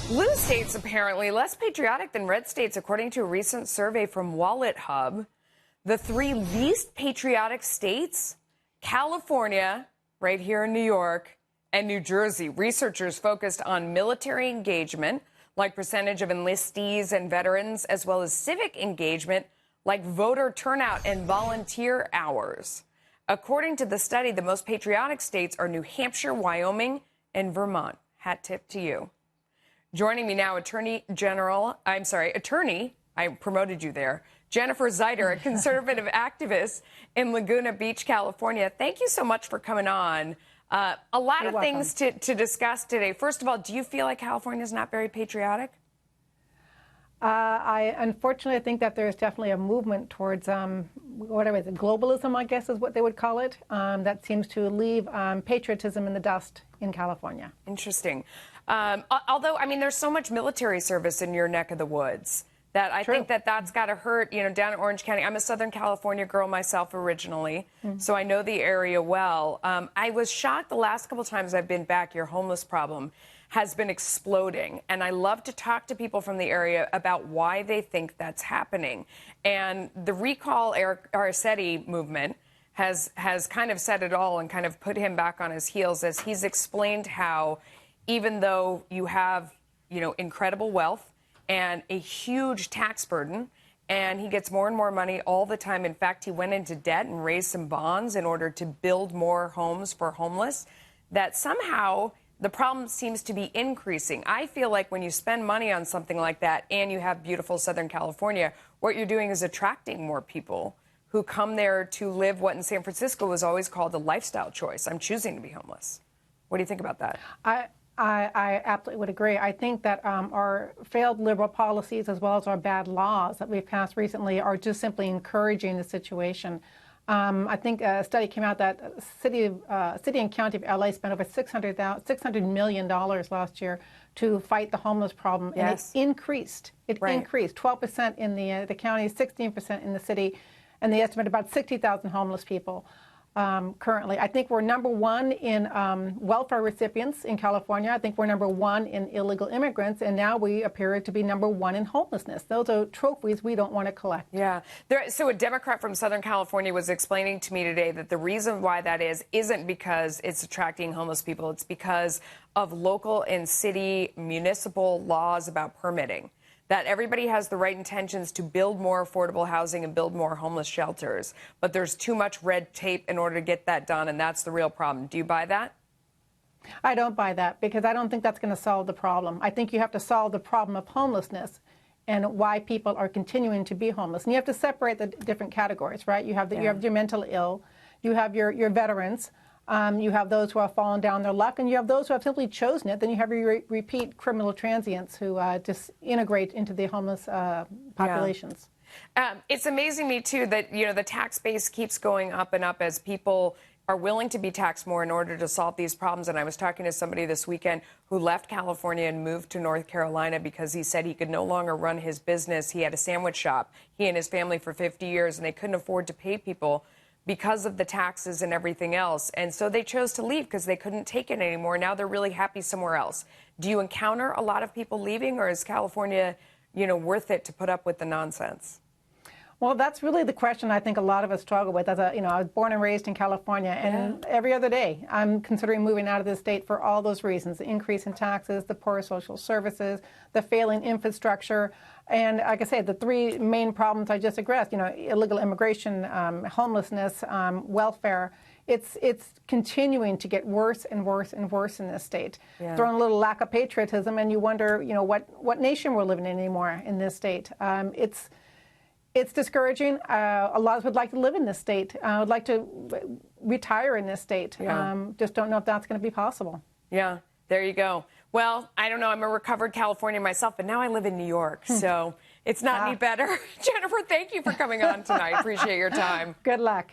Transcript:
Blue states apparently less patriotic than red states, according to a recent survey from Wallet Hub. The three least patriotic states, California, right here in New York, and New Jersey. Researchers focused on military engagement, like percentage of enlistees and veterans, as well as civic engagement, like voter turnout and volunteer hours. According to the study, the most patriotic states are New Hampshire, Wyoming, and Vermont. Hat tip to you. Joining me now, attorney, I promoted you there, Jennifer Zeiter, a conservative activist in Laguna Beach, California. Thank you so much for coming on. A lot You're of welcome. things to discuss today. First of all, do you feel like California is not very patriotic? I unfortunately think that there's definitely a movement towards whatever it is, globalism, I guess is what they would call it, that seems to leave patriotism in the dust in California. Interesting. Although, I mean, there's so much military service in your neck of the woods that I think that's got to hurt, you know, down in Orange County. I'm a Southern California girl myself originally, so I know the area well. I was shocked the last couple times I've been back, your homeless problem has been exploding. And I love to talk to people from the area about why they think that's happening. And the Recall Eric Garcetti movement has kind of said it all and kind of put him back on his heels as he's explained how even though you have, you know, incredible wealth and a huge tax burden, and he gets more and more money all the time. In fact, he went into debt and raised some bonds in order to build more homes for homeless, that somehow the problem seems to be increasing. I feel like when you spend money on something like that and you have beautiful Southern California, what you're doing is attracting more people who come there to live what in San Francisco was always called a lifestyle choice. I'm choosing to be homeless. What do you think about that? I absolutely would agree. I think that our failed liberal policies as well as our bad laws that we've passed recently are just simply encouraging the situation. I think a study came out that city and county of LA spent over $600 million last year to fight the homeless problem. Yes. And it increased. It increased 12% in the county, 16% in the city, and they estimate about 60,000 homeless people. Currently, I think we're number one in welfare recipients in California. I think we're number one in illegal immigrants, and now we appear to be number one in homelessness. Those are trophies we don't want to collect. Yeah. So a Democrat from Southern California was explaining to me today that the reason why that isn't because it's attracting homeless people. It's because of local and city municipal laws about permitting. That everybody has the right intentions to build more affordable housing and build more homeless shelters. But there's too much red tape in order to get that done, and that's the real problem. Do you buy that? I don't buy that because I don't think that's going to solve the problem. I think you have to solve the problem of homelessness and why people are continuing to be homeless. And you have to separate the different categories, right? You have your mental ill, you have your veterans, you have those who have fallen down their luck, and you have those who have simply chosen it. Then you have your repeat criminal transients who just integrate into the homeless populations. It's amazing me, too, that, you know, the tax base keeps going up and up as people are willing to be taxed more in order to solve these problems. And I was talking to somebody this weekend who left California and moved to North Carolina because he said he could no longer run his business. He had a sandwich shop, he and his family, for 50 years, and they couldn't afford to pay people because of the taxes and everything else. And so they chose to leave because they couldn't take it anymore. Now they're really happy somewhere else. Do you encounter a lot of people leaving, or is California, you know, worth it to put up with the nonsense? Well, that's really the question I think a lot of us struggle with. As I was born and raised in California, and every other day I'm considering moving out of the state for all those reasons: the increase in taxes, the poor social services, the failing infrastructure, and like I say, the three main problems I just addressed. You know, illegal immigration, homelessness, welfare. It's continuing to get worse and worse and worse in this state. Throw in a little lack of patriotism, and you wonder, you know, what nation we're living in anymore in this state. It's discouraging. A lot of us would like to live in this state. Would like to retire in this state. Just don't know if that's going to be possible. Yeah, there you go. Well, I don't know. I'm a recovered Californian myself, but now I live in New York, so it's not any better. Jennifer, thank you for coming on tonight. Appreciate your time. Good luck.